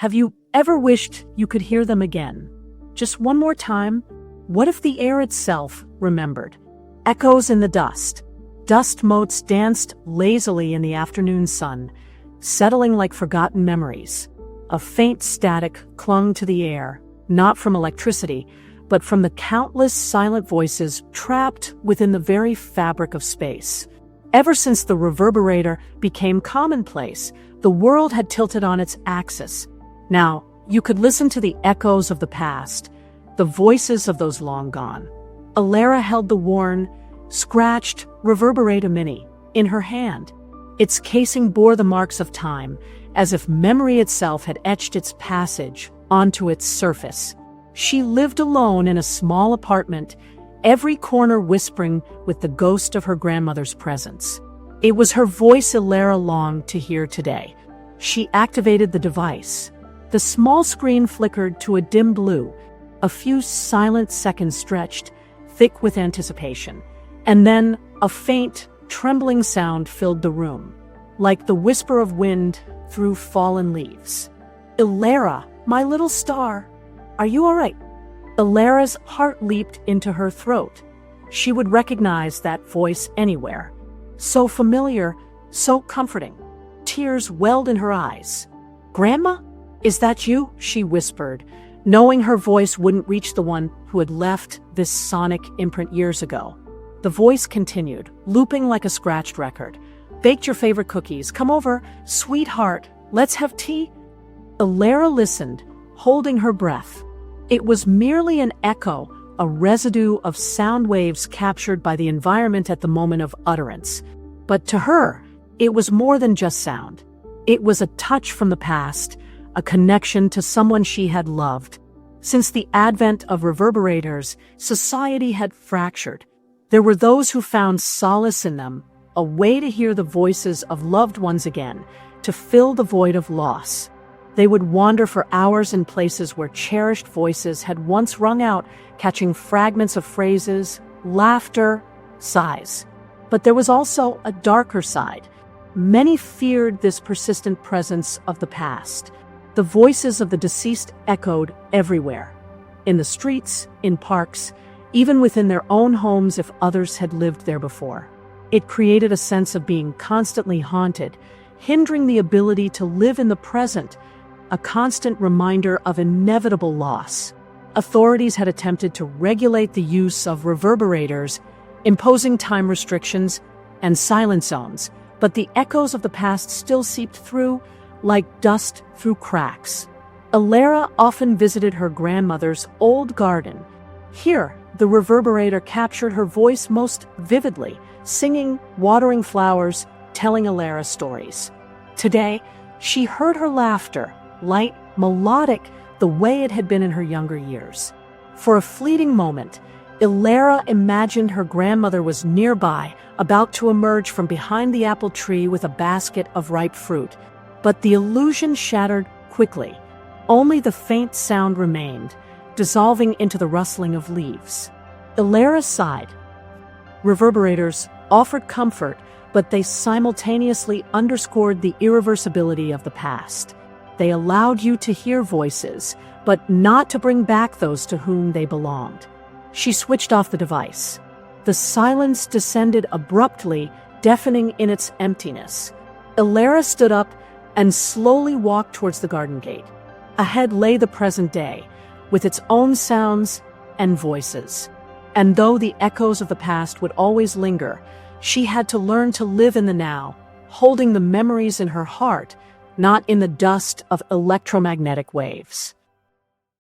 Have you ever wished you could hear them again? Just one more time? What if the air itself remembered? Echoes in the dust. Dust motes danced lazily in the afternoon sun, settling like forgotten memories. A faint static clung to the air, not from electricity, but from the countless silent voices trapped within the very fabric of space. Ever since the reverberator became commonplace, the world had tilted on its axis. Now, you could listen to the echoes of the past, the voices of those long gone. Alera held the worn, scratched Reverberator Mini in her hand. Its casing bore the marks of time, as if memory itself had etched its passage onto its surface. She lived alone in a small apartment, every corner whispering with the ghost of her grandmother's presence. It was her voice Alera longed to hear today. She activated the device. The small screen flickered to a dim blue. A few silent seconds stretched, thick with anticipation. And then a faint, trembling sound filled the room, like the whisper of wind through fallen leaves. "Alera, my little star, are you all right?" Alera's heart leaped into her throat. She would recognize that voice anywhere. So familiar, so comforting. Tears welled in her eyes. "Grandma? Is that you?" she whispered, knowing her voice wouldn't reach the one who had left this sonic imprint years ago. The voice continued, looping like a scratched record. "Baked your favorite cookies. Come over, sweetheart. Let's have tea." Alera listened, holding her breath. It was merely an echo, a residue of sound waves captured by the environment at the moment of utterance. But to her, it was more than just sound. It was a touch from the past, a connection to someone she had loved. Since the advent of reverberators, society had fractured. There were those who found solace in them, a way to hear the voices of loved ones again, to fill the void of loss. They would wander for hours in places where cherished voices had once rung out, catching fragments of phrases, laughter, sighs. But there was also a darker side. Many feared this persistent presence of the past. The voices of the deceased echoed everywhere. In the streets, in parks, even within their own homes if others had lived there before. It created a sense of being constantly haunted, hindering the ability to live in the present, a constant reminder of inevitable loss. Authorities had attempted to regulate the use of reverberators, imposing time restrictions and silent zones, but the echoes of the past still seeped through like dust through cracks. Alera often visited her grandmother's old garden. Here, the reverberator captured her voice most vividly, singing, watering flowers, telling Alera stories. Today, she heard her laughter, light, melodic, the way it had been in her younger years. For a fleeting moment, Alera imagined her grandmother was nearby, about to emerge from behind the apple tree with a basket of ripe fruit. But the illusion shattered quickly. Only the faint sound remained, dissolving into the rustling of leaves. Alera sighed. Reverberators offered comfort, but they simultaneously underscored the irreversibility of the past. They allowed you to hear voices, but not to bring back those to whom they belonged. She switched off the device. The silence descended abruptly, deafening in its emptiness. Alera stood up and slowly walked towards the garden gate. Ahead lay the present day, with its own sounds and voices. And though the echoes of the past would always linger, she had to learn to live in the now, holding the memories in her heart, not in the dust of electromagnetic waves.